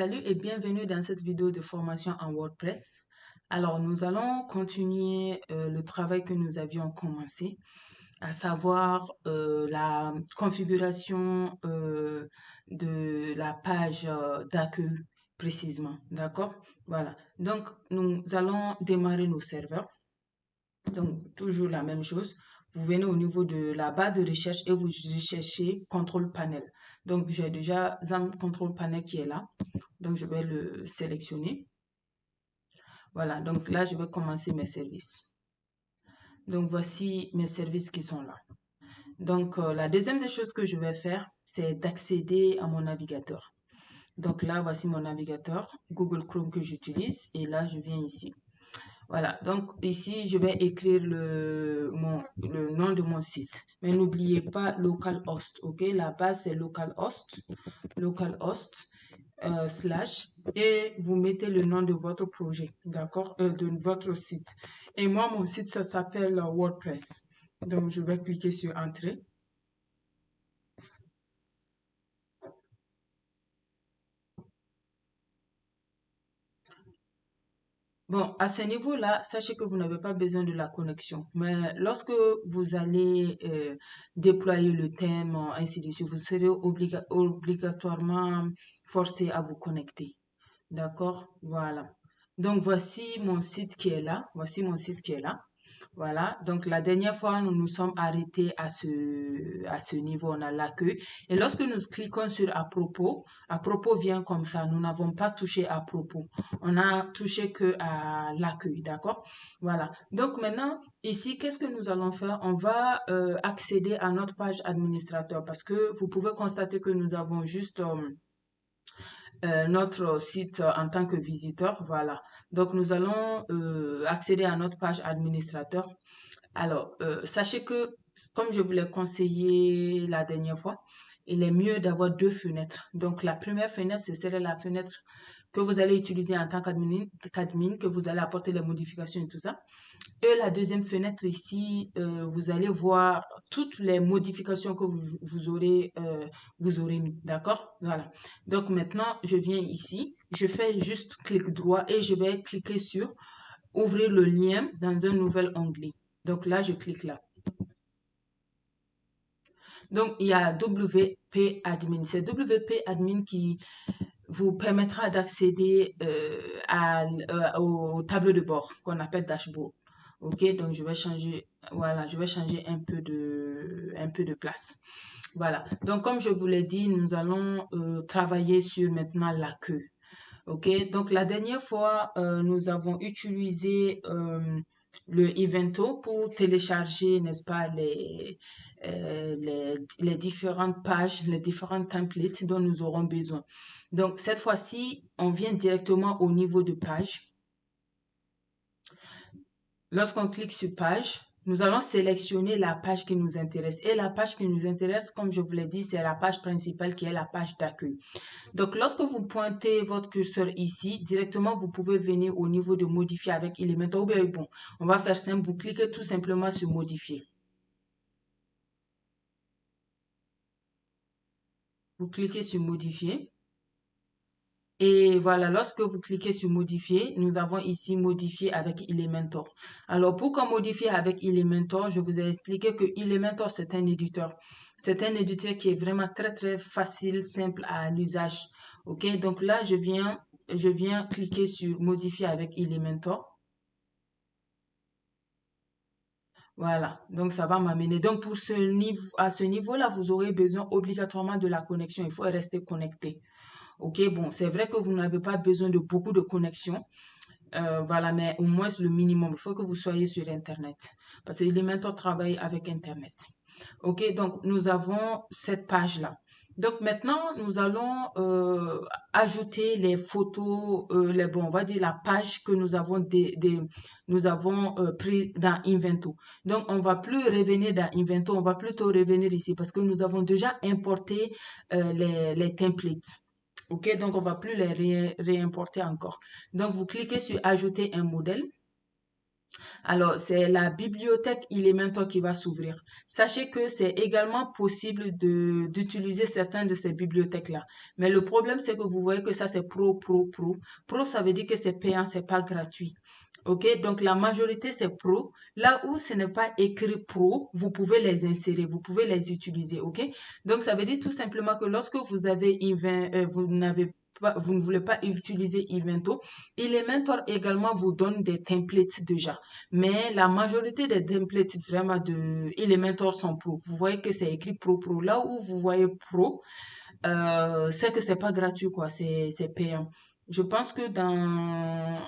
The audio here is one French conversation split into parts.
Salut et bienvenue dans cette vidéo de formation en WordPress. Alors, nous allons continuer le travail que nous avions commencé, à savoir la configuration de la page d'accueil précisément. D'accord? Voilà. Donc, nous allons démarrer nos serveurs. Donc, toujours la même chose. Vous venez au niveau de la barre de recherche et vous recherchez Control Panel. Donc, j'ai déjà un Control Panel qui est là. Donc, je vais le sélectionner. Voilà, donc là, je vais commencer mes services. Donc, voici mes services qui sont là. Donc, la deuxième des choses que je vais faire, c'est d'accéder à mon navigateur. Donc là, voici mon navigateur, Google Chrome que j'utilise. Et là, je viens ici. Voilà, donc ici, je vais écrire le nom de mon site. Mais n'oubliez pas localhost, ok? La base, c'est localhost. Localhost. Slash et vous mettez le nom de votre projet, d'accord, de votre site. Et moi, mon site, ça s'appelle WordPress. Donc, je vais cliquer sur Entrée. Bon, à ce niveau-là, sachez que vous n'avez pas besoin de la connexion. Mais lorsque vous allez déployer le thème, ainsi de suite, vous serez obligatoirement forcé à vous connecter. D'accord? Voilà. Donc, voici mon site qui est là. Voici mon site qui est là. Voilà, donc la dernière fois, nous nous sommes arrêtés à ce niveau, on a l'accueil. Et lorsque nous cliquons sur à propos vient comme ça, nous n'avons pas touché à propos. On a touché que à l'accueil, d'accord? Voilà, donc maintenant, ici, qu'est-ce que nous allons faire? On va accéder à notre page administrateur parce que vous pouvez constater que nous avons juste notre site en tant que visiteur. Voilà. Donc, nous allons accéder à notre page administrateur. Alors, sachez que, comme je vous l'ai conseillé la dernière fois, il est mieux d'avoir deux fenêtres. Donc, la première fenêtre, ce serait la fenêtre que vous allez utiliser en tant qu'admin, que vous allez apporter les modifications et tout ça. Et la deuxième fenêtre ici, vous allez voir toutes les modifications que vous aurez mis. D'accord? Voilà. Donc maintenant, je viens ici, je fais juste clic droit et je vais cliquer sur ouvrir le lien dans un nouvel onglet. Donc là, je clique là. Donc, il y a WP Admin. C'est WP Admin qui vous permettra d'accéder au tableau de bord qu'on appelle dashboard. Ok, donc je vais changer, voilà, je vais changer un peu de place. Voilà, donc comme je vous l'ai dit, nous allons travailler sur maintenant l'accueil. Ok, donc la dernière fois, nous avons utilisé le Evento pour télécharger, n'est-ce pas, les différentes pages, les différents templates dont nous aurons besoin. Donc, cette fois-ci, on vient directement au niveau de page. Lorsqu'on clique sur page, nous allons sélectionner la page qui nous intéresse. Et la page qui nous intéresse, comme je vous l'ai dit, c'est la page principale qui est la page d'accueil. Donc, lorsque vous pointez votre curseur ici, directement, vous pouvez venir au niveau de modifier avec Elementor. Ou bien, bon, on va faire simple, vous cliquez tout simplement sur modifier. Vous cliquez sur modifier. Et voilà, lorsque vous cliquez sur modifier, nous avons ici modifier avec Elementor. Alors, pourquoi modifier avec Elementor? Je vous ai expliqué que Elementor, c'est un éditeur. C'est un éditeur qui est vraiment très, très facile, simple à l'usage. OK? Donc là, je viens cliquer sur modifier avec Elementor. Voilà, donc ça va m'amener. Donc pour à ce niveau-là, vous aurez besoin obligatoirement de la connexion. Il faut rester connecté. Ok, bon, c'est vrai que vous n'avez pas besoin de beaucoup de connexion. Voilà, mais au moins le minimum. Il faut que vous soyez sur Internet. Parce que Elementor travaille avec Internet. Ok, donc nous avons cette page-là. Donc maintenant, nous allons ajouter les photos, bon, on va dire la page que nous avons, pris dans Invento. Donc, on va plus revenir dans Invento, on va plutôt revenir ici parce que nous avons déjà importé les templates. Ok, donc on va plus les réimporter encore. Donc, vous cliquez sur Ajouter un modèle. Alors, c'est la bibliothèque Elementor qui va s'ouvrir. Sachez que c'est également possible d'utiliser certaines de ces bibliothèques-là. Mais le problème, c'est que vous voyez que ça, c'est pro, pro, pro. Pro, ça veut dire que c'est payant, c'est pas gratuit. OK? Donc, la majorité, c'est pro. Là où ce n'est pas écrit pro, vous pouvez les insérer, vous pouvez les utiliser. OK? Donc, ça veut dire tout simplement que lorsque vous avez vous n'avez pas, vous ne voulez pas utiliser Evento, Elementor également vous donne des templates déjà. Mais la majorité des templates vraiment de Elementor sont pro. Vous voyez que c'est écrit pro pro. Là où vous voyez pro, c'est que c'est pas gratuit quoi, c'est payant. Je pense que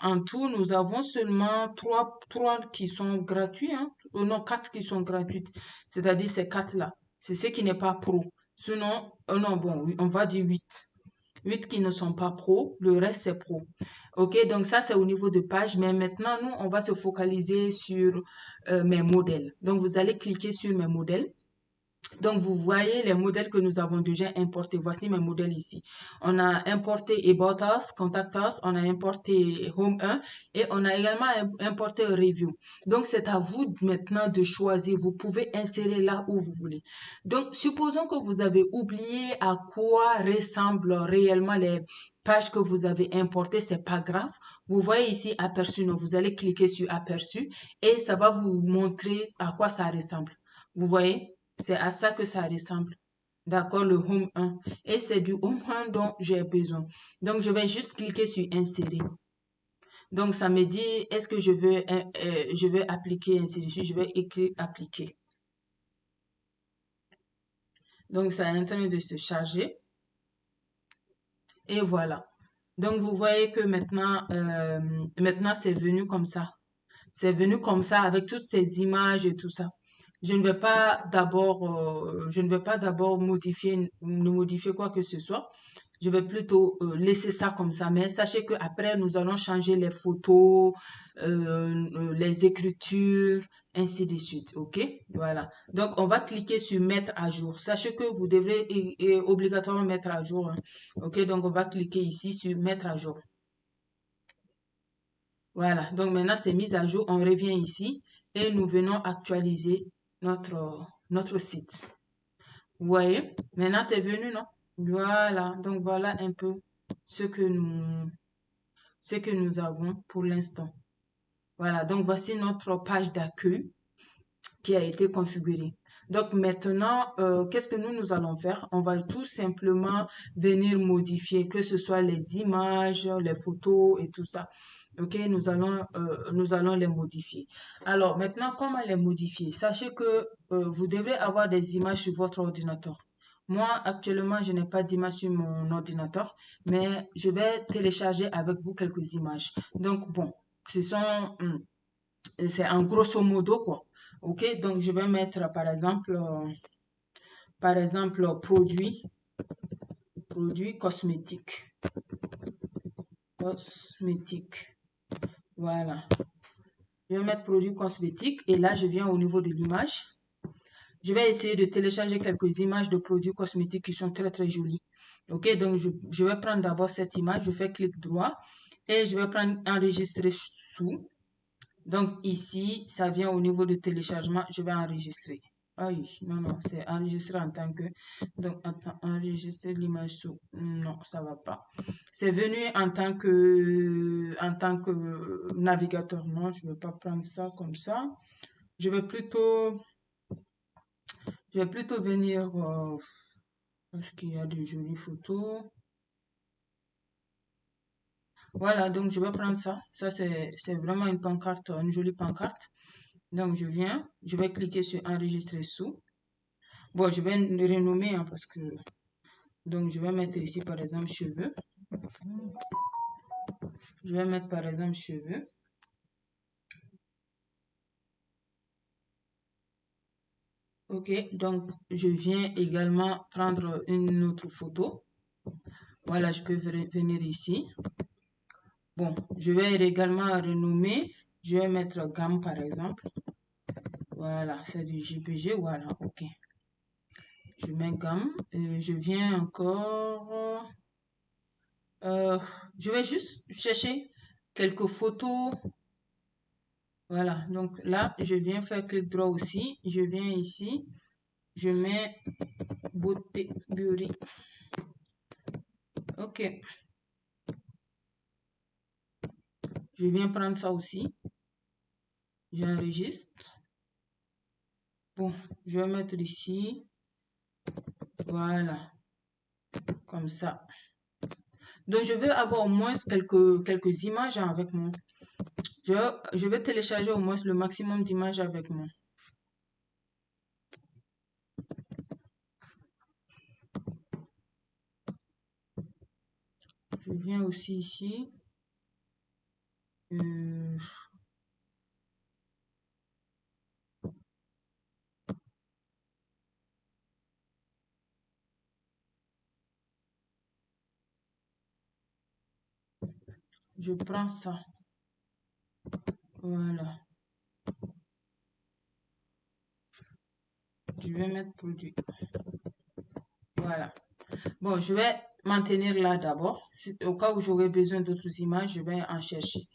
en tout, nous avons seulement trois qui sont gratuits, hein. Non, quatre qui sont gratuites. C'est-à-dire ces quatre-là. C'est ce qui n'est pas pro. Sinon, non, bon, oui, on va dire huit. Huit qui ne sont pas pro, le reste c'est pro. Ok, donc ça c'est au niveau de page, mais maintenant nous on va se focaliser sur mes modèles. Donc vous allez cliquer sur mes modèles. Donc, vous voyez les modèles que nous avons déjà importés. Voici mes modèles ici. On a importé About Us, Contact Us, on a importé Home 1 et on a également importé Review. Donc, c'est à vous maintenant de choisir. Vous pouvez insérer là où vous voulez. Donc, supposons que vous avez oublié à quoi ressemblent réellement les pages que vous avez importées. C'est pas grave. Vous voyez ici aperçu. Donc, vous allez cliquer sur aperçu et ça va vous montrer à quoi ça ressemble. Vous voyez? C'est à ça que ça ressemble. D'accord, le Home 1. Et c'est du Home 1 dont j'ai besoin. Donc, je vais juste cliquer sur Insérer. Donc, ça me dit, est-ce que je veux appliquer ainsi de suite. Je vais écrire Appliquer. Donc, ça est en train de se charger. Et voilà. Donc, vous voyez que maintenant c'est venu comme ça. C'est venu comme ça avec toutes ces images et tout ça. Je ne vais pas d'abord ne modifier quoi que ce soit. Je vais plutôt laisser ça comme ça. Mais sachez que après nous allons changer les photos, les écritures, ainsi de suite. OK? Voilà. Donc, on va cliquer sur mettre à jour. Sachez que vous devrez obligatoirement mettre à jour, hein. OK? Donc, on va cliquer ici sur mettre à jour. Voilà, donc maintenant c'est mis à jour. On revient ici et nous venons actualiser notre site. Vous voyez, maintenant c'est venu, non? Voilà, donc voilà un peu ce que ce que nous avons pour l'instant. Voilà, donc voici notre page d'accueil qui a été configurée. Donc maintenant, qu'est-ce que nous allons faire? On va tout simplement venir modifier, que ce soit les images, les photos et tout ça. OK, nous allons les modifier. Alors maintenant, comment les modifier? Sachez que vous devrez avoir des images sur votre ordinateur. Moi, actuellement, je n'ai pas d'image sur mon ordinateur, mais je vais télécharger avec vous quelques images. Donc, bon, c'est en grosso modo, quoi. OK, donc je vais mettre, par exemple, produits cosmétiques. Cosmétiques. Voilà. Je vais mettre produits cosmétiques et là, je viens au niveau de l'image. Je vais essayer de télécharger quelques images de produits cosmétiques qui sont très, très jolies. OK, donc je vais prendre d'abord cette image, je fais clic droit et je vais prendre enregistrer sous. Donc ici, ça vient au niveau de téléchargement, je vais enregistrer. Aïe, non, non, c'est enregistrer en tant que... Donc, enregistrer l'image sous... Non, ça va pas. C'est venu en tant que navigateur. Non, je ne vais pas prendre ça comme ça. Je vais plutôt, je vais plutôt venir... parce qu'il y a de jolies photos. Voilà, donc je vais prendre ça. Ça, c'est vraiment une pancarte, une jolie pancarte. Donc, je vais cliquer sur enregistrer sous. Bon, je vais le renommer hein, parce que... Donc, je vais mettre ici, par exemple, cheveux. Je vais mettre, par exemple, cheveux. OK, donc, je viens également prendre une autre photo. Voilà, je peux venir ici. Bon, je vais également renommer. Je vais mettre gamme, par exemple. Voilà, c'est du JPG. Voilà, OK. Je mets gamme. Je viens encore... je vais juste chercher quelques photos Voilà, donc là, je viens faire clic droit aussi. Je viens ici, je mets beauté beauty. Ok, je viens prendre ça aussi. J'enregistre. Bon, je vais mettre ici. Voilà, comme ça. Donc, je veux avoir au moins quelques images avec moi. Je vais télécharger au moins le maximum d'images avec moi. Je viens aussi ici. Euh, je prends ça. Voilà. Je vais mettre produit. Voilà. Bon, je vais m'en tenir là d'abord. Au cas où j'aurai besoin d'autres images, je vais en chercher.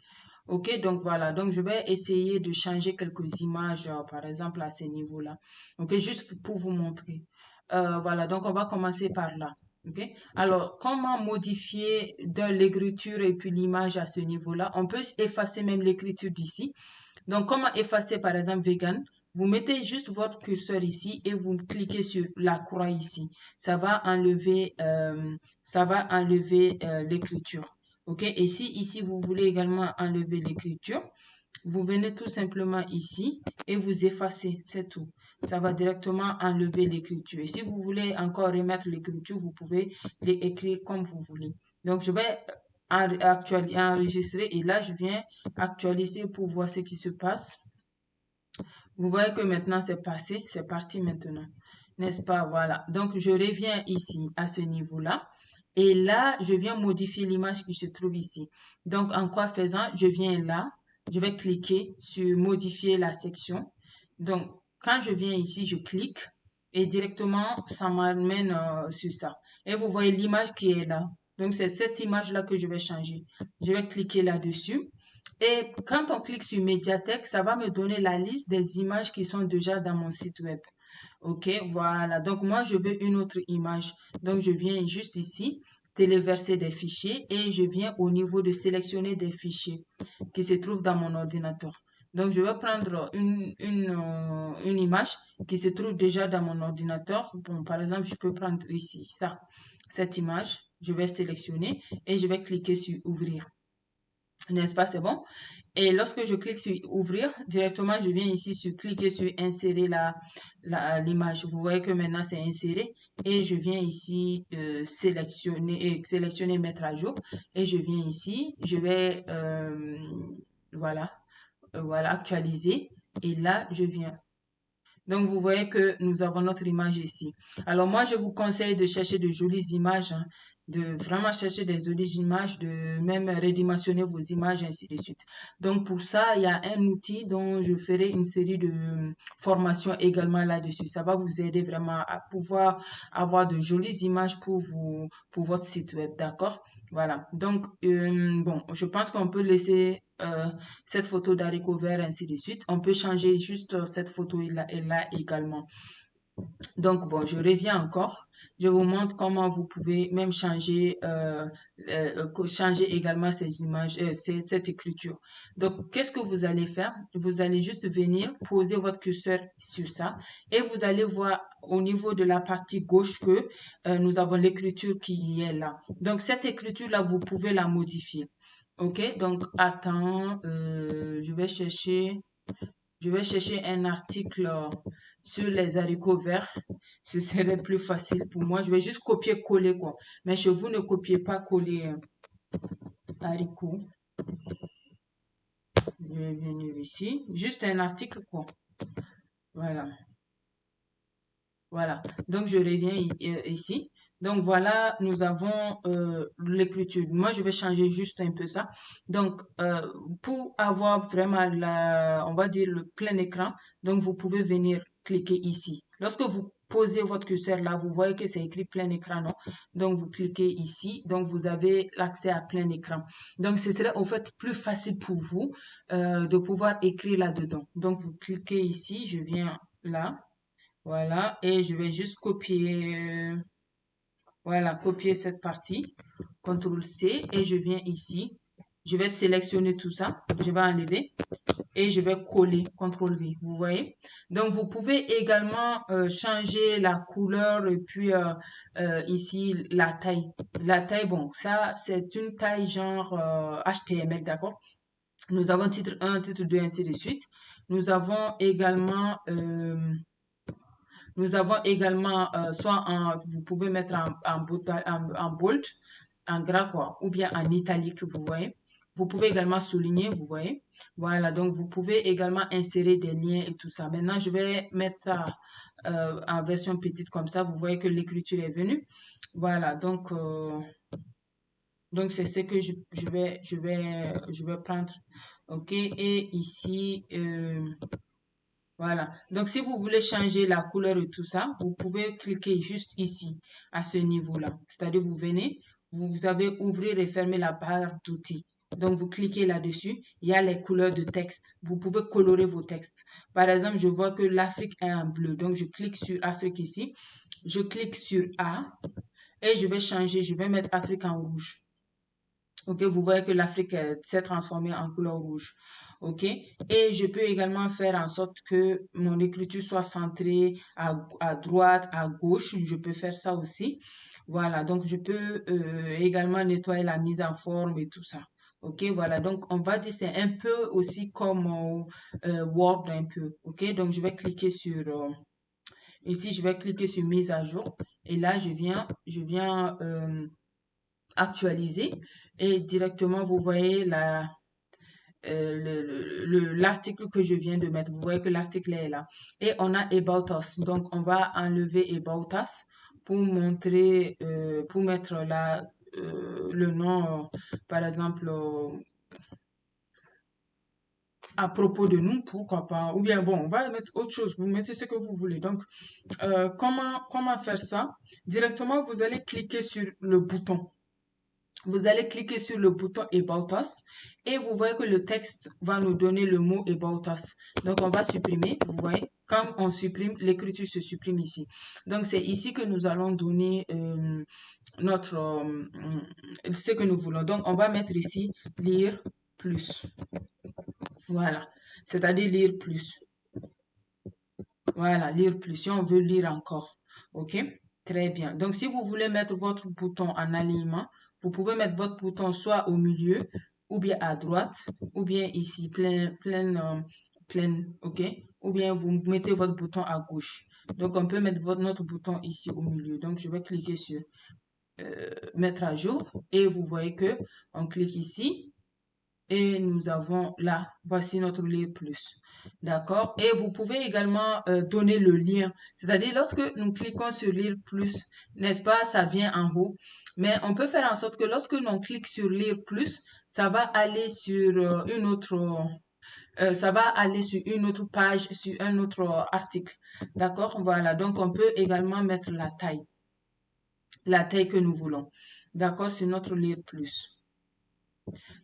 Ok, donc voilà. Donc, je vais essayer de changer quelques images, par exemple, à ce niveau-là. Ok, juste pour vous montrer. Voilà, donc on va commencer par là. Ok, alors, comment modifier de l'écriture et puis l'image à ce niveau-là? On peut effacer même l'écriture d'ici. Donc, comment effacer, par exemple, vegan? Vous mettez juste votre curseur ici et vous cliquez sur la croix ici. Ça va enlever l'écriture. OK? Et si ici, vous voulez également enlever l'écriture, vous venez tout simplement ici et vous effacez. C'est tout. Ça va directement enlever l'écriture. Et si vous voulez encore remettre l'écriture, vous pouvez l'écrire comme vous voulez. Donc, je vais enregistrer et là, je viens actualiser pour voir ce qui se passe. Vous voyez que maintenant c'est passé, c'est parti maintenant. N'est-ce pas? Voilà. Donc, je reviens ici à ce niveau-là. Et là, je viens modifier l'image qui se trouve ici. Donc, en quoi faisant? Je viens là. Je vais cliquer sur modifier la section. Donc, quand je viens ici, je clique et directement, ça m'amène sur ça. Et vous voyez l'image qui est là. Donc, c'est cette image-là que je vais changer. Je vais cliquer là-dessus. Et quand on clique sur médiathèque, ça va me donner la liste des images qui sont déjà dans mon site web. OK, voilà. Donc, moi, je veux une autre image. Donc, je viens juste ici, téléverser des fichiers et je viens au niveau de sélectionner des fichiers qui se trouvent dans mon ordinateur. Donc, je vais prendre une image qui se trouve déjà dans mon ordinateur. Bon, par exemple, je peux prendre ici, ça, cette image. Je vais sélectionner et je vais cliquer sur ouvrir. N'est-ce pas? C'est bon? Et lorsque je clique sur ouvrir, directement, je viens ici sur cliquer sur insérer l'image. Vous voyez que maintenant c'est inséré et je viens ici sélectionner mettre à jour et je viens ici, je vais voilà, voilà actualiser et là je viens. Donc, vous voyez que nous avons notre image ici. Alors, moi, je vous conseille de chercher de jolies images, hein, de vraiment chercher des jolies images, de même redimensionner vos images, ainsi de suite. Donc, pour ça, il y a un outil dont je ferai une série de formations également là-dessus. Ça va vous aider vraiment à pouvoir avoir de jolies images pour votre site web, d'accord? Voilà. Donc, bon, je pense qu'on peut laisser cette photo d'haricot vert, ainsi de suite. On peut changer juste cette photo et là également. Donc, bon, je reviens encore. Je vous montre comment vous pouvez même changer également ces images, cette écriture. Donc, qu'est-ce que vous allez faire? Vous allez juste venir poser votre curseur sur ça et vous allez voir au niveau de la partie gauche que nous avons l'écriture qui est là. Donc, cette écriture-là, vous pouvez la modifier. OK? Donc, attends, je vais chercher un article sur les haricots verts. Ce serait plus facile pour moi. Je vais juste copier-coller, quoi. Mais chez vous, ne copiez pas coller haricots. Je vais venir ici. Juste un article, quoi. Voilà. Voilà. Donc, je reviens ici. Donc voilà, nous avons l'écriture. Moi, je vais changer juste un peu ça. Donc, pour avoir vraiment on va dire le plein écran, donc vous pouvez venir cliquer ici. Lorsque vous posez votre curseur là, vous voyez que c'est écrit plein écran, non? Donc, vous cliquez ici. Donc, vous avez l'accès à plein écran. Donc, ce serait en fait plus facile pour vous de pouvoir écrire là-dedans. Donc, vous cliquez ici. Je viens là. Voilà. Et je vais juste copier. Voilà, copier cette partie. CTRL C et je viens ici. Je vais sélectionner tout ça. Je vais enlever et je vais coller. CTRL V. Vous voyez? Donc, vous pouvez également changer la couleur et puis ici la taille. La taille, bon, ça, c'est une taille genre HTML, d'accord? Nous avons titre 1, titre 2, ainsi de suite. Nous avons également soit vous pouvez mettre en bold, en gras quoi, ou bien en italique, vous voyez. Vous pouvez également souligner, vous voyez. Voilà, donc vous pouvez également insérer des liens et tout ça. Maintenant, je vais mettre ça en version petite comme ça. Vous voyez que l'écriture est venue. Voilà, donc c'est ce que je vais prendre. OK, et ici, voilà. Donc, si vous voulez changer la couleur et tout ça, vous pouvez cliquer juste ici, à ce niveau-là. C'est-à-dire, vous venez, vous avez ouvrir et fermer la barre d'outils. Donc, vous cliquez là-dessus. Il y a les couleurs de texte. Vous pouvez colorer vos textes. Par exemple, je vois que l'Afrique est en bleu. Donc, je clique sur Afrique ici. Je clique sur A et je vais changer. Je vais mettre Afrique en rouge. OK, vous voyez que l'Afrique s'est transformée en couleur rouge. OK, et je peux également faire en sorte que mon écriture soit centrée à droite, à gauche. Je peux faire ça aussi. Voilà, donc je peux également nettoyer la mise en forme et tout ça. OK, voilà, donc on va dire c'est un peu aussi comme Word un peu. OK, donc je vais cliquer sur ici, je vais cliquer sur mise à jour et là je viens actualiser et directement vous voyez l'article que je viens de mettre. Vous voyez que l'article est là. Et on a About Us. Donc, on va enlever About Us pour montrer, pour mettre là le nom, par exemple, à propos de nous, pourquoi pas. Ou bien, bon, on va mettre autre chose. Vous mettez ce que vous voulez. Donc, comment faire ça? Directement, vous allez cliquer sur le bouton. Vous allez cliquer sur le bouton About Us et vous voyez que le texte va nous donner le mot About Us. Donc, on va supprimer. Vous voyez, quand on supprime, l'écriture se supprime ici. Donc, c'est ici que nous allons donner ce que nous voulons. Donc, on va mettre ici lire plus. Voilà. C'est-à-dire lire plus. Voilà, lire plus. Si on veut lire encore. OK? Très bien. Donc, si vous voulez mettre votre bouton en alignement, vous pouvez mettre votre bouton soit au milieu, ou bien à droite, ou bien ici, plein, OK? Ou bien vous mettez votre bouton à gauche. Donc, on peut mettre notre bouton ici au milieu. Donc, je vais cliquer sur mettre à jour et vous voyez que on clique ici et nous avons là, voici notre lire plus. D'accord? Et vous pouvez également donner le lien. C'est-à-dire, lorsque nous cliquons sur lire plus, n'est-ce pas, ça vient en haut. Mais on peut faire en sorte que lorsque l'on clique sur lire plus, ça va aller sur ça va aller sur une autre page, sur un autre article. D'accord? Voilà. Donc, on peut également mettre la taille que nous voulons. D'accord? Sur notre lire plus.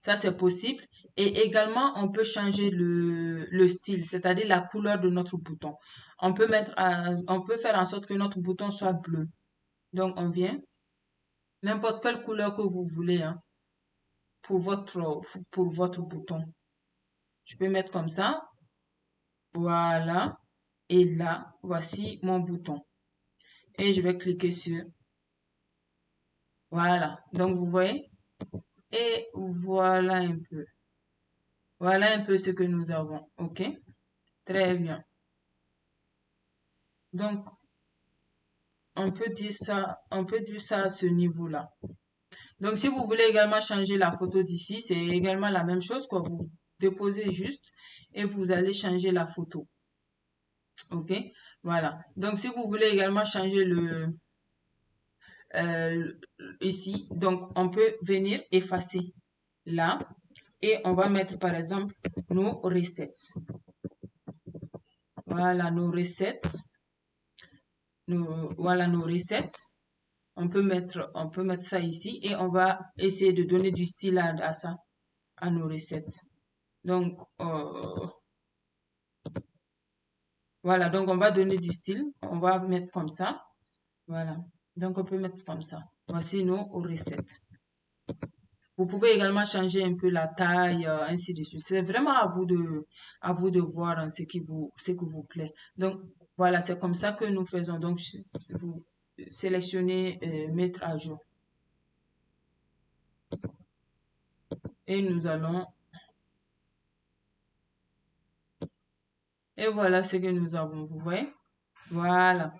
Ça, c'est possible. Et également, on peut changer le style, c'est-à-dire la couleur de notre bouton. On peut faire en sorte que notre bouton soit bleu. Donc, on vient, n'importe quelle couleur que vous voulez, hein, pour votre bouton. Je peux mettre comme ça. Voilà. Et là, voici mon bouton. Et je vais cliquer sur. Voilà. Donc, vous voyez. Et voilà un peu. Voilà un peu ce que nous avons. OK? Très bien. Donc, on peut dire ça à ce niveau-là. Donc, si vous voulez également changer la photo d'ici, c'est également la même chose, quoi. Vous déposez juste et vous allez changer la photo. OK? Voilà. Donc, si vous voulez également changer euh, ici. Donc, on peut venir effacer là et on va mettre par exemple nos recettes. Voilà nos recettes. Voilà nos recettes. On peut mettre ça ici et on va essayer de donner du style à ça, à nos recettes. Donc, voilà, donc on va donner du style. On va mettre comme ça. Voilà. Donc, on peut mettre comme ça. Voici nos recettes. Vous pouvez également changer un peu la taille, ainsi de suite. C'est vraiment à vous de voir hein, ce qui vous plaît. Donc, voilà, c'est comme ça que nous faisons. Donc, vous sélectionnez mettre à jour. Et nous allons, et voilà ce que nous avons. Vous voyez? Voilà.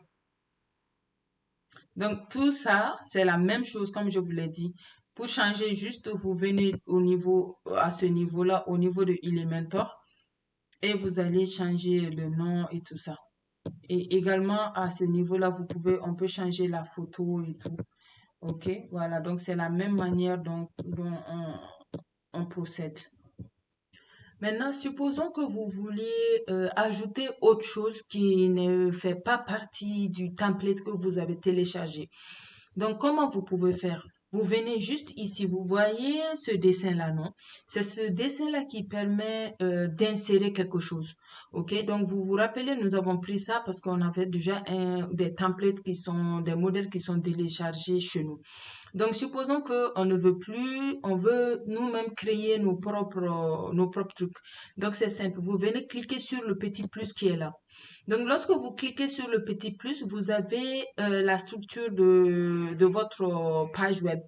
Donc, tout ça, c'est la même chose, comme je vous l'ai dit. Pour changer, juste, vous venez au niveau, à ce niveau-là, au niveau de Elementor, et vous allez changer le nom et tout ça. Et également, à ce niveau-là, on peut changer la photo et tout. OK? Voilà. Donc, c'est la même manière dont on procède. Maintenant, supposons que vous voulez ajouter autre chose qui ne fait pas partie du template que vous avez téléchargé. Donc, comment vous pouvez faire? Vous venez juste ici, vous voyez ce dessin-là, non? C'est ce dessin-là qui permet d'insérer quelque chose. OK? Donc, vous vous rappelez, nous avons pris ça parce qu'on avait déjà des templates des modèles qui sont téléchargés chez nous. Donc, supposons qu'on ne veut plus, on veut nous-mêmes créer nos propres trucs. Donc, c'est simple. Vous venez cliquer sur le petit plus qui est là. Donc, lorsque vous cliquez sur le petit plus, vous avez la structure de votre page web.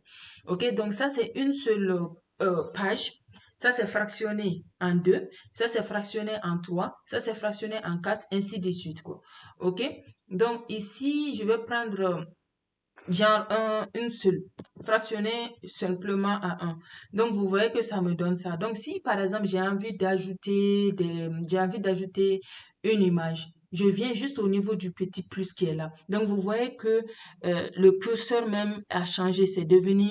OK? Donc, ça, c'est une seule page. Ça, c'est fractionné en 2. Ça, c'est fractionné en 3. Ça, c'est fractionné en 4, ainsi de suite, quoi. OK? Donc, ici, je vais prendre genre une seule, fractionner simplement à 1. Donc, vous voyez que ça me donne ça. Donc, si par exemple, j'ai envie d'ajouter une image, je viens juste au niveau du petit plus qui est là. Donc, vous voyez que le curseur même a changé, c'est devenu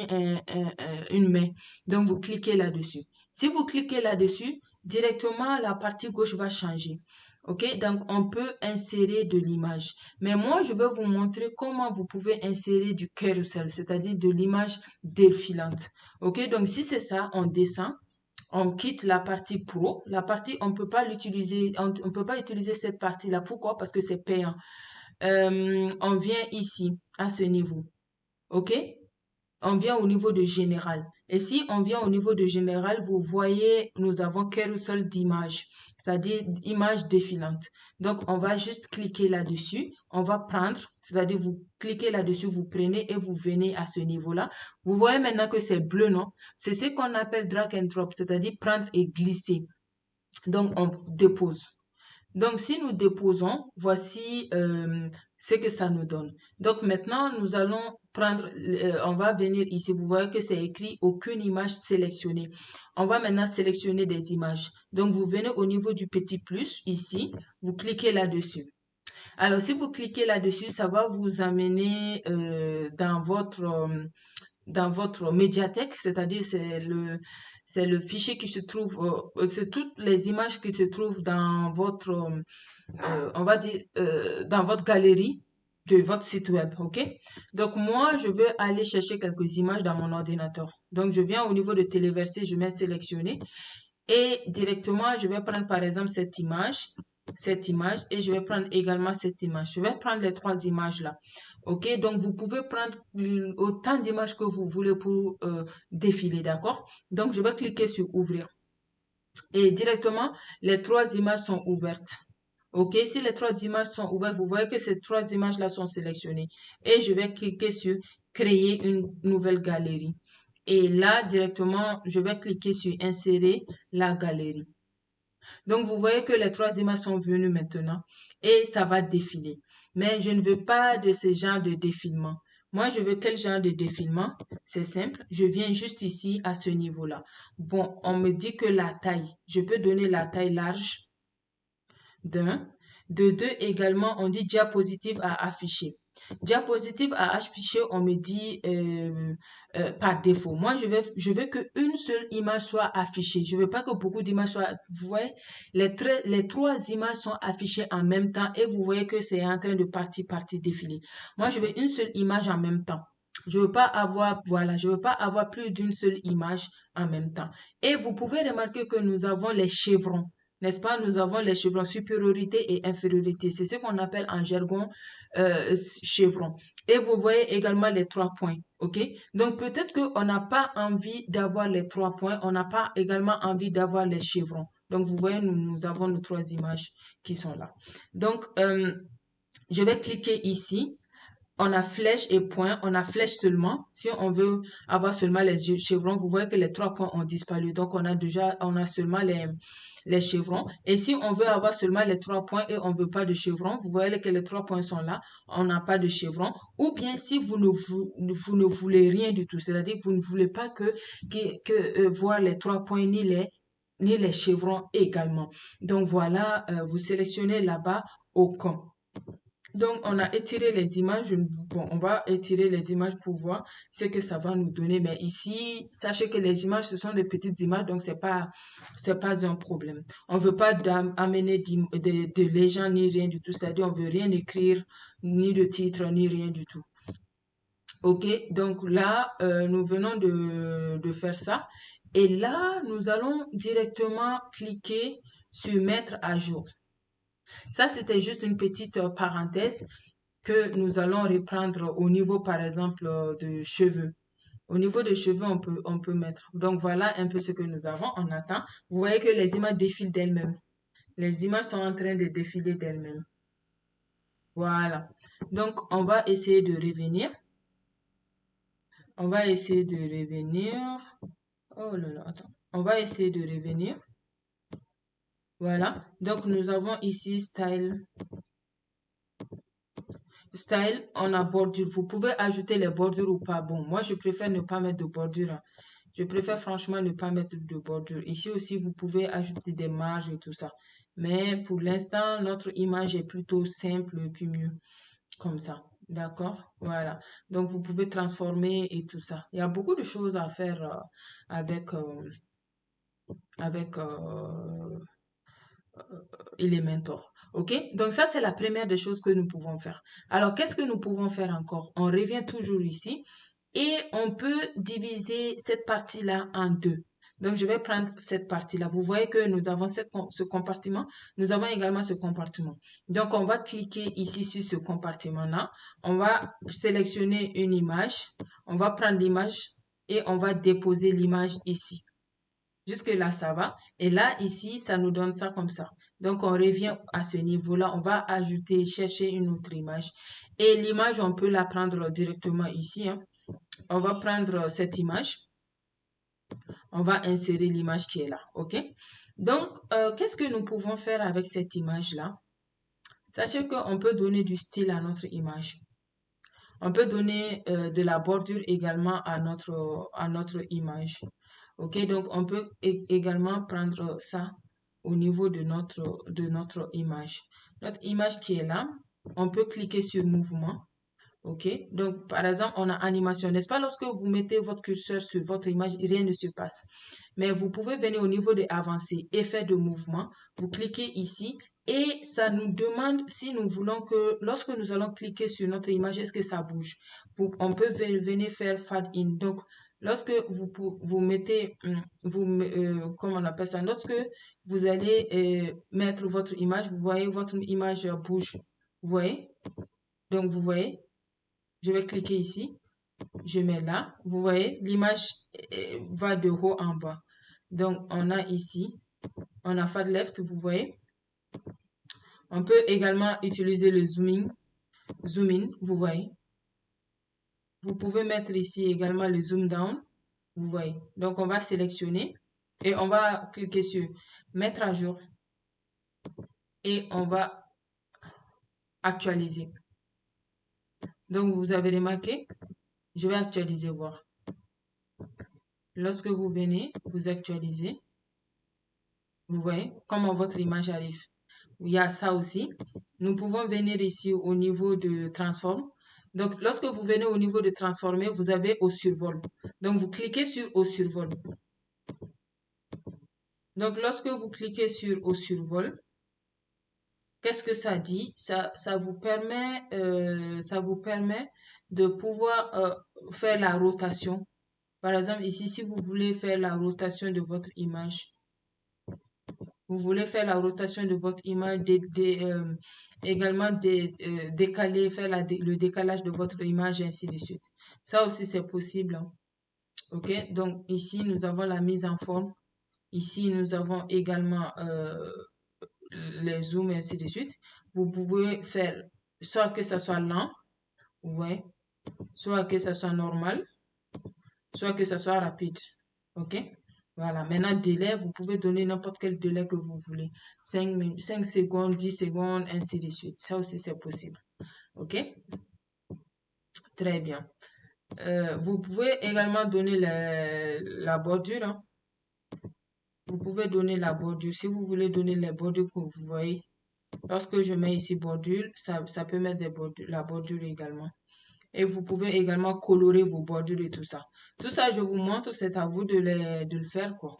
une main. Donc, vous cliquez là-dessus. Si vous cliquez là-dessus, directement, la partie gauche va changer. OK? Donc, on peut insérer de l'image. Mais moi, je vais vous montrer comment vous pouvez insérer du carousel, c'est-à-dire de l'image défilante. OK? Donc, si c'est ça, on descend, on quitte la partie pro. La partie, on peut pas l'utiliser, on peut pas utiliser cette partie-là. Pourquoi? Parce que c'est payant. On vient ici, à ce niveau. OK? On vient au niveau de général. Et si on vient au niveau de général, vous voyez, nous avons carousel d'image, c'est-à-dire image défilante. Donc, on va juste cliquer là-dessus. On va prendre, c'est-à-dire vous cliquez là-dessus, vous prenez et vous venez à ce niveau-là. Vous voyez maintenant que c'est bleu, non? C'est ce qu'on appelle drag and drop, c'est-à-dire prendre et glisser. Donc, on dépose. Donc, si nous déposons, voici ce que ça nous donne. Donc, maintenant, nous allons prendre, on va venir ici. Vous voyez que c'est écrit aucune image sélectionnée. On va maintenant sélectionner des images. Donc, vous venez au niveau du petit plus ici. Vous cliquez là-dessus. Alors, si vous cliquez là-dessus, ça va vous amener dans votre médiathèque, c'est-à-dire c'est le fichier qui se trouve, c'est toutes les images qui se trouvent dans votre, on va dire, dans votre galerie de votre site web, ok? Donc moi, je veux aller chercher quelques images dans mon ordinateur. Donc je viens au niveau de téléverser, je mets sélectionner et directement, je vais prendre par exemple cette image et je vais prendre également cette image. Je vais prendre les trois images là. OK? Donc, vous pouvez prendre autant d'images que vous voulez pour défiler, d'accord? Donc, je vais cliquer sur ouvrir. Et directement, les trois images sont ouvertes. OK? Si les trois images sont ouvertes, vous voyez que ces trois images-là sont sélectionnées. Et je vais cliquer sur créer une nouvelle galerie. Et là, directement, je vais cliquer sur insérer la galerie. Donc, vous voyez que les trois images sont venues maintenant et ça va défiler. Mais je ne veux pas de ce genre de défilement. Moi, je veux quel genre de défilement? C'est simple. Je viens juste ici à ce niveau-là. Bon, on me dit que la taille, je peux donner la taille large d'un. De deux également, on dit diapositive à afficher. Diapositive à afficher, on me dit par défaut. Moi, je veux qu'une seule image soit affichée. Je veux pas que beaucoup d'images soient. Vous voyez, les trois images sont affichées en même temps et vous voyez que c'est en train de partir défiler. Moi, je veux une seule image en même temps. Je veux pas avoir, voilà, je veux pas avoir plus d'une seule image en même temps. Et vous pouvez remarquer que nous avons les chevrons. N'est-ce pas? Nous avons les chevrons supériorité et infériorité. C'est ce qu'on appelle en jargon chevron. Et vous voyez également les trois points. OK? Donc, peut-être qu'on n'a pas envie d'avoir les trois points. On n'a pas également envie d'avoir les chevrons. Donc, vous voyez, nous avons nos trois images qui sont là. Donc, je vais cliquer ici. On a flèche et point, on a flèche seulement. Si on veut avoir seulement les chevrons, vous voyez que les trois points ont disparu. Donc, on a seulement les chevrons. Et si on veut avoir seulement les trois points et on ne veut pas de chevrons, vous voyez que les trois points sont là. On n'a pas de chevrons. Ou bien, si vous ne voulez rien du tout, c'est-à-dire que vous ne voulez pas voir les trois points ni les chevrons également. Donc, voilà, vous sélectionnez là-bas aucun. Donc, on a étiré les images. Bon, on va étirer les images pour voir ce que ça va nous donner. Mais ici, sachez que les images, ce sont des petites images, donc c'est pas un problème. On veut pas amener de légendes ni rien du tout. C'est-à-dire, on veut rien écrire, ni de titre, ni rien du tout. OK? Donc là, nous venons de faire ça. Et là, nous allons directement cliquer sur mettre à jour. Ça, c'était juste une petite parenthèse que nous allons reprendre au niveau, par exemple, de cheveux. Au niveau des cheveux, on peut mettre. Donc, voilà un peu ce que nous avons. On attend. Vous voyez que les images défilent d'elles-mêmes. Les images sont en train de défiler d'elles-mêmes. Voilà. Donc, on va essayer de revenir. On va essayer de revenir. Oh là là, attends. On va essayer de revenir. Voilà. Donc, nous avons ici Style. Style, on a bordure. Vous pouvez ajouter les bordures ou pas. Bon, moi, je préfère ne pas mettre de bordure, hein. Je préfère franchement ne pas mettre de bordure. Ici aussi, vous pouvez ajouter des marges et tout ça. Mais pour l'instant, notre image est plutôt simple et puis mieux. Comme ça. D'accord? Voilà. Donc, vous pouvez transformer et tout ça. Il y a beaucoup de choses à faire avec, avec Elementor. OK? Donc, ça, c'est la première des choses que nous pouvons faire. Alors, qu'est-ce que nous pouvons faire encore? On revient toujours ici et on peut diviser cette partie-là en deux. Donc, je vais prendre cette partie-là. Vous voyez que nous avons ce compartiment. Nous avons également ce compartiment. Donc, on va cliquer ici sur ce compartiment-là. On va sélectionner une image. On va prendre l'image et on va déposer l'image ici. Jusque-là, ça va. Et là, ici, ça nous donne ça comme ça. Donc, on revient à ce niveau-là. On va ajouter, chercher une autre image. Et l'image, on peut la prendre directement ici, hein. On va prendre cette image. On va insérer l'image qui est là. OK? Donc, qu'est-ce que nous pouvons faire avec cette image-là? Sachez qu'on peut donner du style à notre image. On peut donner de la bordure également à notre image. OK? Donc, on peut également prendre ça au niveau de notre image. Notre image qui est là, on peut cliquer sur mouvement. OK? Donc, par exemple, on a animation. N'est-ce pas? Lorsque vous mettez votre curseur sur votre image, rien ne se passe. Mais vous pouvez venir au niveau de avancé, effet de mouvement. Vous cliquez ici et ça nous demande si nous voulons que lorsque nous allons cliquer sur notre image, est-ce que ça bouge? On peut venir faire fade in. Donc, lorsque vous mettez, comment on appelle ça? Lorsque vous allez mettre votre image, vous voyez votre image bouge. Vous voyez? Donc, vous voyez? Je vais cliquer ici. Je mets là. Vous voyez, l'image va de haut en bas. Donc, on a ici, on a fade left, vous voyez. On peut également utiliser le zoom in, vous voyez. Vous pouvez mettre ici également le zoom down, vous voyez. Donc, on va sélectionner et on va cliquer sur mettre à jour et on va actualiser. Donc, vous avez remarqué, je vais actualiser, voir. Lorsque vous venez, vous actualisez, vous voyez comment votre image arrive. Il y a ça aussi. Nous pouvons venir ici au niveau de transform. Donc, lorsque vous venez au niveau de transformer, vous avez au survol. Donc, vous cliquez sur au survol. Donc, lorsque vous cliquez sur au survol, qu'est-ce que ça dit? Ça vous permet de pouvoir faire la rotation. Par exemple, ici, si vous voulez faire la rotation de votre image, vous voulez faire la rotation de votre image, également décaler, faire le décalage de votre image, et ainsi de suite. Ça aussi, c'est possible, hein. OK? Donc, ici, nous avons la mise en forme. Ici, nous avons également les zooms, et ainsi de suite. Vous pouvez faire soit que ça soit lent, ouais, soit que ça soit normal, soit que ça soit rapide. OK? Voilà. Maintenant, délai, vous pouvez donner n'importe quel délai que vous voulez. 5 secondes, 10 secondes, ainsi de suite. Ça aussi, c'est possible. OK? Très bien. Vous pouvez également donner la bordure, hein. Vous pouvez donner la bordure. Si vous voulez donner les bordures que vous voyez, lorsque je mets ici bordure, ça peut mettre la bordure également. Et vous pouvez également colorer vos bordures et tout ça. Tout ça, je vous montre, c'est à vous de le faire, quoi.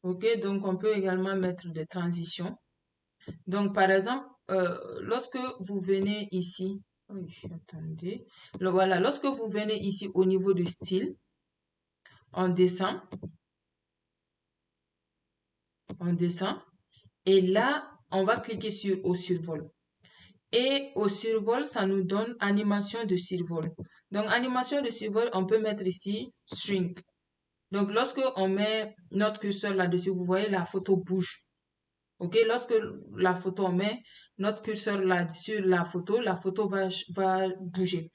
OK, donc on peut également mettre des transitions. Donc, par exemple, lorsque vous venez ici, oui, attendez, voilà, lorsque vous venez ici au niveau de style, on descend, et là, on va cliquer sur au survol. Et au survol, ça nous donne animation de survol. Donc, animation de survol, on peut mettre ici shrink. Donc, lorsque on met notre curseur là-dessus, vous voyez, la photo bouge. OK? Lorsque la photo, on met notre curseur là sur la photo va bouger.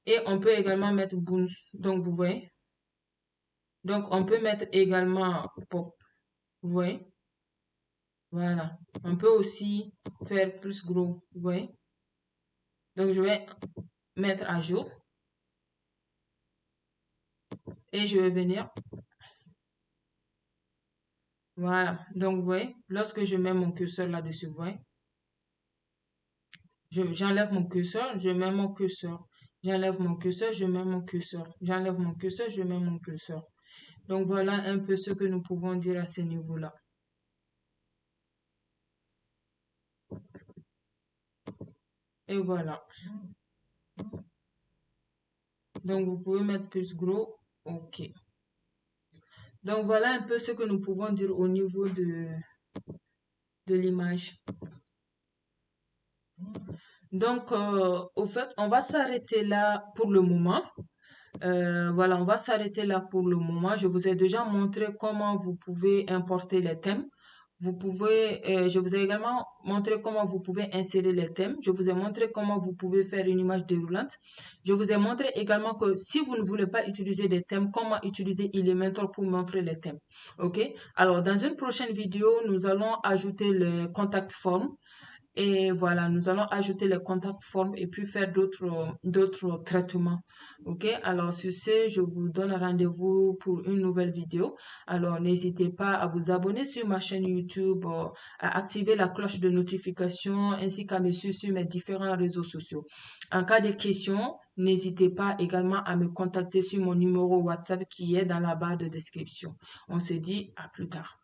Et on peut également mettre bounce. Donc, vous voyez? Donc, on peut mettre également pop. Vous voyez? Voilà. On peut aussi faire plus gros. Vous voyez? Donc, je vais mettre à jour. Et je vais venir. Voilà. Donc, vous voyez, lorsque je mets mon curseur là-dessus, vous voyez, j'enlève mon curseur, je mets mon curseur. J'enlève mon curseur, je mets mon curseur. J'enlève mon curseur, je mets mon curseur. Donc, voilà un peu ce que nous pouvons dire à ce niveau-là. Et voilà. Donc, vous pouvez mettre plus gros. OK. Donc, voilà un peu ce que nous pouvons dire au niveau de l'image. Donc, au fait, on va s'arrêter là pour le moment. Voilà, on va s'arrêter là pour le moment. Je vous ai déjà montré comment vous pouvez importer les thèmes. Je vous ai également montré comment vous pouvez insérer les thèmes. Je vous ai montré comment vous pouvez faire une image déroulante. Je vous ai montré également que si vous ne voulez pas utiliser des thèmes, comment utiliser Elementor pour montrer les thèmes. OK? Alors, dans une prochaine vidéo, nous allons ajouter le contact form. Et voilà, nous allons ajouter les contacts formes et puis faire d'autres traitements. OK? Alors, sur ce, je vous donne rendez-vous pour une nouvelle vidéo. Alors, n'hésitez pas à vous abonner sur ma chaîne YouTube, à activer la cloche de notification ainsi qu'à me suivre sur mes différents réseaux sociaux. En cas de questions, n'hésitez pas également à me contacter sur mon numéro WhatsApp qui est dans la barre de description. On se dit à plus tard.